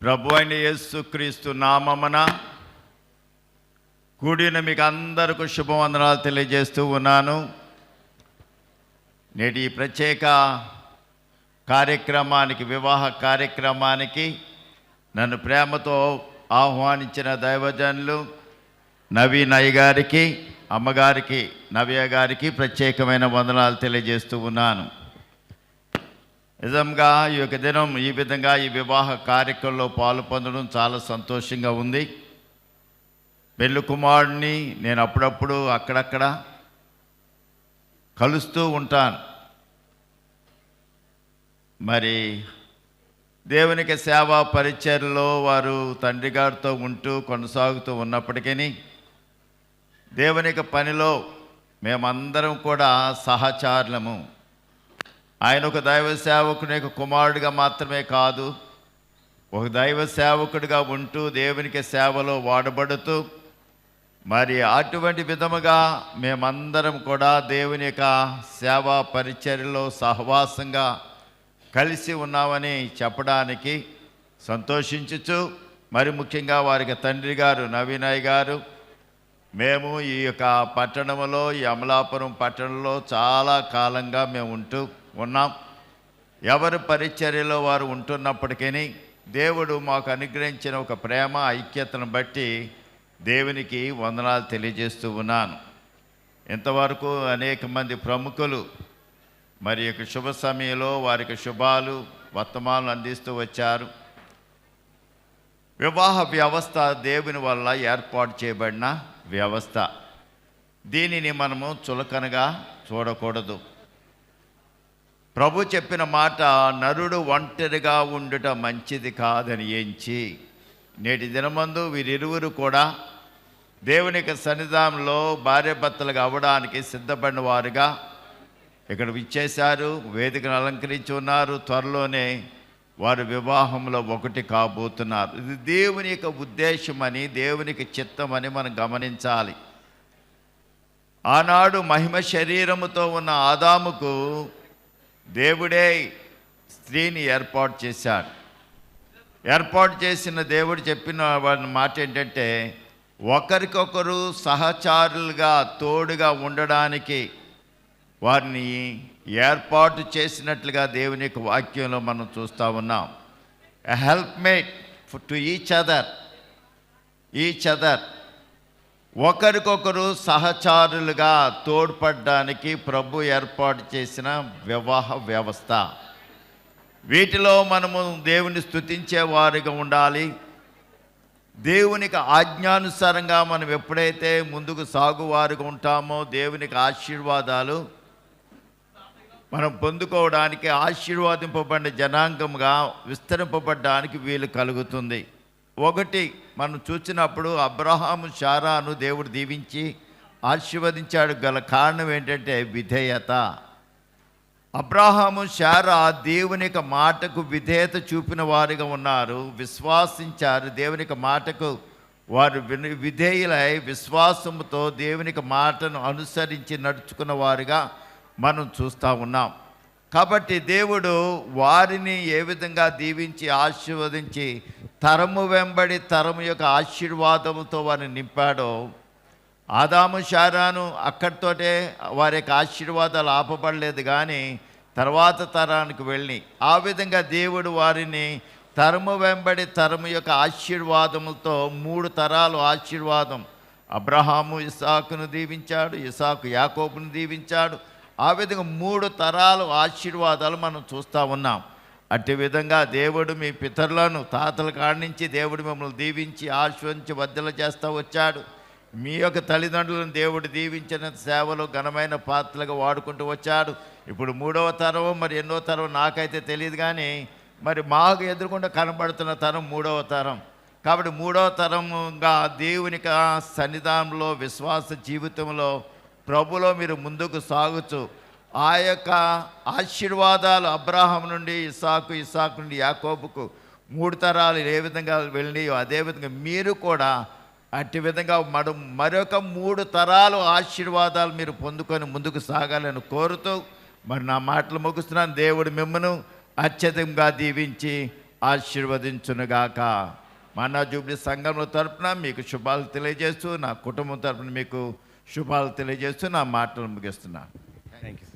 ప్రభు అయిన యేసుక్రీస్తు నామమున కూడిన మీకు అందరికీ శుభవందనాలు తెలియజేస్తూ ఉన్నాను. నేటి ఈ ప్రత్యేక కార్యక్రమానికి, వివాహ కార్యక్రమానికి నన్ను ప్రేమతో ఆహ్వానించిన దైవజనులు నవీన్ అయ్య గారికి, అమ్మగారికి నవ్య గారికి ప్రత్యేకమైన వందనాలు తెలియజేస్తూ ఉన్నాను. నిజంగా ఈ యొక్క దినం ఈ విధంగా ఈ వివాహ కార్యక్రమంలో పాలు పొందడం చాలా సంతోషంగా ఉంది. పెళ్ళి కుమారుడిని నేను అప్పుడప్పుడు అక్కడక్కడ కలుస్తూ ఉంటాను. మరి దేవునికి సేవా పరిచర్యలో వారు తండ్రి గారితో ఉంటూ కొనసాగుతూ ఉన్నప్పటికీ దేవునికి పనిలో మేమందరం కూడా సహచారులము. ఆయన ఒక దైవ సేవకుని యొక్క కుమారుడిగా మాత్రమే కాదు, ఒక దైవ సేవకుడిగా ఉంటూ దేవునికి సేవలో వాడబడుతూ మరి అటువంటి విధముగా మేమందరం కూడా దేవుని యొక్క సేవా పరిచర్యలో సహవాసంగా కలిసి ఉన్నామని చెప్పడానికి సంతోషించుచు, మరి ముఖ్యంగా వారికి తండ్రి గారు నవీన్ అయ్య గారు, మేము ఈ యొక్క పట్టణంలో, ఈ అమలాపురం పట్టణంలో చాలా కాలంగా మేము ఉంటూ ఉన్నాం. ఎవరి పరిచర్యలో వారు ఉంటున్నప్పటికీ దేవుడు మాకు అనుగ్రహించిన ఒక ప్రేమ ఐక్యతను బట్టి దేవునికి వందనాలు తెలియజేస్తూ ఉన్నాను. ఇంతవరకు అనేక మంది ప్రముఖులు మరి యొక్క శుభ సమయంలో వారికి శుభాలు వర్తమానాలు అందిస్తూ వచ్చారు. వివాహ వ్యవస్థ దేవుని వల్ల ఏర్పాటు చేయబడిన వ్యవస్థ. దీనిని మనము చులకనగా చూడకూడదు. ప్రభు చెప్పిన మాట, నరుడు ఒంటరిగా ఉండుట మంచిది కాదని ఎంచి, నేటి దినమందు వీరిరువురు కూడా దేవునికి సన్నిధానంలో భార్యాభర్తలుగా అవ్వడానికి సిద్ధపడిన వారుగా ఇక్కడ విచ్చేశారు, వేదికను అలంకరించి ఉన్నారు. త్వరలోనే వారు వివాహంలో ఒకటి కాబోతున్నారు. ఇది దేవుని యొక్క ఉద్దేశమని, దేవునికి చిత్తమని మనం గమనించాలి. ఆనాడు మహిమ శరీరముతో ఉన్న ఆదాముకు దేవుడే స్త్రీని ఏర్పాటు చేశాడు. ఏర్పాటు చేసిన దేవుడు చెప్పిన మాట ఏంటంటే, ఒకరికొకరు సహచారులుగా తోడుగా ఉండడానికి వారిని ఏర్పాటు చేసినట్లుగా దేవుని యొక్క వాక్యంలో మనం చూస్తూ ఉన్నాం. ఎ హెల్ప్మేట్ టు ఈచ్ అదర్, ఒకరికొకరు సహచారులుగా తోడ్పడడానికి ప్రభు ఏర్పాటు చేసిన వివాహ వ్యవస్థ. వీటిలో మనము దేవుని స్తుతించే వారిగా ఉండాలి. దేవునికి ఆజ్ఞానుసారంగా మనం ఎప్పుడైతే ముందుకు సాగువారుగా ఉంటామో దేవునికి ఆశీర్వాదాలు మనం పొందుకోవడానికి, ఆశీర్వాదింపబడిన జనాంగంగా విస్తరింపబడడానికి వీలు కలుగుతుంది. ఒకటి మనం చూసినప్పుడు అబ్రహాము శారాను దేవుడు దీవించి ఆశీర్వదించాడు. గల కారణం ఏంటంటే విధేయత. అబ్రహాము శారా దేవుని యొక్క మాటకు విధేయత చూపిన వారిగా ఉన్నారు, విశ్వాసించారు. దేవుని యొక్క మాటకు వారు విధేయులై విశ్వాసముతో దేవుని యొక్క మాటను అనుసరించి నడుచుకున్న వారుగా మనం చూస్తూ ఉన్నాం. కాబట్టి దేవుడు వారిని ఏ విధంగా దీవించి ఆశీర్వదించి తరము వెంబడి తరము యొక్క ఆశీర్వాదంతో వారిని నింపాడో, ఆదాము శారాను అక్కడితోటే వారి యొక్క ఆశీర్వాదాలు ఆపబడలేదు, కానీ తర్వాత తరానికి వెళ్ళి ఆ విధంగా దేవుడు వారిని తరము వెంబడి తరము యొక్క ఆశీర్వాదములతో 3 తరాలు ఆశీర్వాదం. అబ్రహాము ఇస్సాకును దీవించాడు, ఇస్సాకు యాకోబును దీవించాడు. ఆ విధంగా 3 తరాలు ఆశీర్వాదాలు మనం చూస్తూ ఉన్నాం. అట్టి విధంగా దేవుడు మీ పితరులను, తాతల కాడి నుంచి దేవుడు మిమ్మల్ని దీవించి ఆశీర్వదించి వర్ధల చేస్తూ వచ్చాడు. మీ యొక్క తల్లిదండ్రులను దేవుడు దీవించిన సేవలో ఘనమైన పాత్రలుగా వాడుకుంటూ వచ్చాడు. ఇప్పుడు 3వ తరం, మరి ఎన్నో తరం నాకైతే తెలియదు, కానీ మరి మాకు ఎదురుకుండా కనబడుతున్న తరం 3వ తరం. కాబట్టి 3వ తరంగా దేవుని సన్నిధానంలో, విశ్వాస జీవితంలో, ప్రభులో మీరు ముందుకు సాగుచు ఆ యొక్క ఆశీర్వాదాలు అబ్రహాము నుండి ఇస్సాకు నుండి యాకోబుకు 3 తరాలు ఏ విధంగా వెళ్ళినాయో అదేవిధంగా మీరు కూడా అట్టి విధంగా మరొక 3 తరాలు ఆశీర్వాదాలు మీరు పొందుకొని ముందుకు సాగాలని కోరుతూ మరి నా మాటలు ముగిస్తున్నాను. దేవుడు మిమ్మను అత్యధికంగా దీవించి ఆశీర్వదించునుగాక. మన జూబ్లీ సంఘంలో తరపున మీకు శుభాలు తెలియజేస్తూ, నా కుటుంబం తరపున మీకు శుభాలు తెలియజేస్తూ నా మాటలు ముగిస్తున్నాను. Thank you.